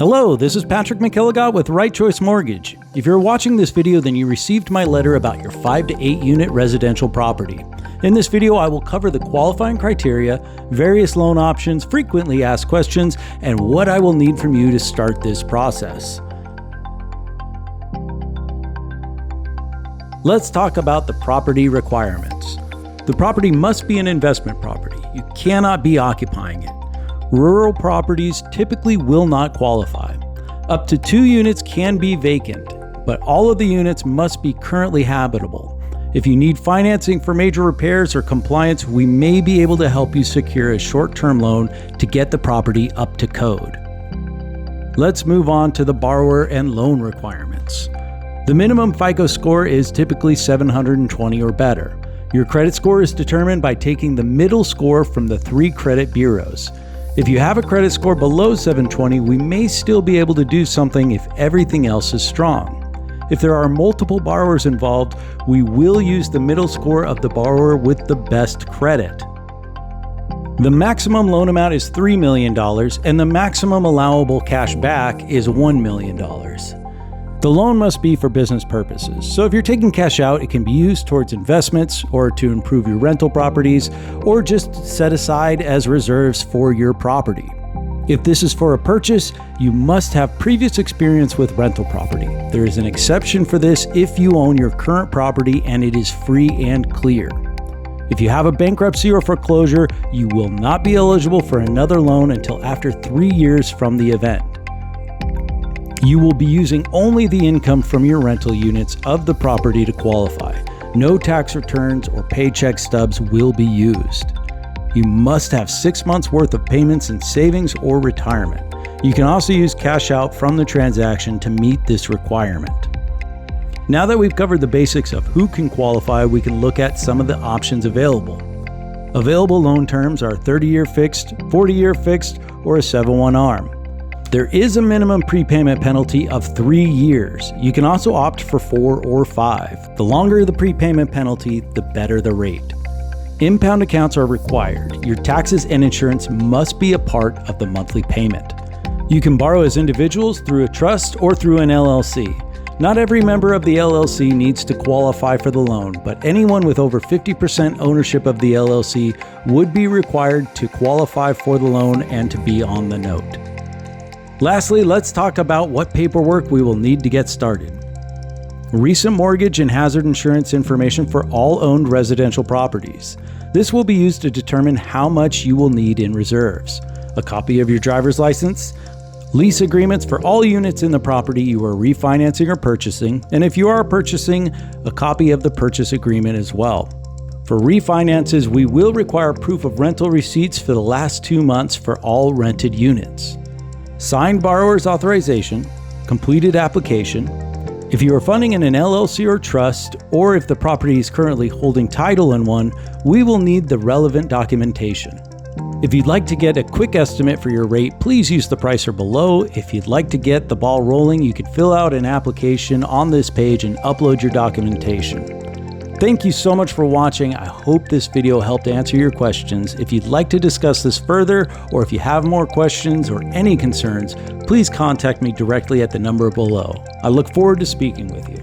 Hello, this is Patrick McKilligot with Right Choice Mortgage. If you're watching this video, then you received my letter about your 5 to 8 unit residential property. In this video, I will cover the qualifying criteria, various loan options, frequently asked questions, and what I will need from you to start this process. Let's talk about the property requirements. The property must be an investment property. You cannot be occupying it. Rural properties typically will not qualify. Up to 2 units can be vacant, but all of the units must be currently habitable. If you need financing for major repairs or compliance, we may be able to help you secure a short-term loan to get the property up to code. Let's move on to the borrower and loan requirements. The minimum FICO score is typically 720 or better. Your credit score is determined by taking the middle score from the 3 credit bureaus. If you have a credit score below 720, we may still be able to do something if everything else is strong. If there are multiple borrowers involved, we will use the middle score of the borrower with the best credit. The maximum loan amount is $3 million, and the maximum allowable cash back is $1 million. The loan must be for business purposes, so if you're taking cash out, it can be used towards investments or to improve your rental properties, or just set aside as reserves for your property. If this is for a purchase, you must have previous experience with rental property. There is an exception for this if you own your current property and it is free and clear. If you have a bankruptcy or foreclosure, you will not be eligible for another loan until after 3 years from the event. You will be using only the income from your rental units of the property to qualify. No tax returns or paycheck stubs will be used. You must have 6 months worth of payments in savings or retirement. You can also use cash out from the transaction to meet this requirement. Now that we've covered the basics of who can qualify, we can look at some of the options available. Available loan terms are 30-year fixed, 40-year fixed, or a 7/1 ARM. There is a minimum prepayment penalty of 3 years. You can also opt for 4 or 5. The longer the prepayment penalty, the better the rate. Impound accounts are required. Your taxes and insurance must be a part of the monthly payment. You can borrow as individuals through a trust or through an LLC. Not every member of the LLC needs to qualify for the loan, but anyone with over 50% ownership of the LLC would be required to qualify for the loan and to be on the note. Lastly, let's talk about what paperwork we will need to get started. Recent mortgage and hazard insurance information for all owned residential properties. This will be used to determine how much you will need in reserves. A copy of your driver's license, lease agreements for all units in the property you are refinancing or purchasing, and if you are purchasing, a copy of the purchase agreement as well. For refinances, we will require proof of rental receipts for the last 2 months for all rented units. Signed borrower's authorization, completed application. If you are funding in an LLC or trust, or if the property is currently holding title in one, we will need the relevant documentation. If you'd like to get a quick estimate for your rate, please use the pricer below. If you'd like to get the ball rolling, you can fill out an application on this page and upload your documentation. Thank you so much for watching. I hope this video helped answer your questions. If you'd like to discuss this further, or if you have more questions or any concerns, please contact me directly at the number below. I look forward to speaking with you.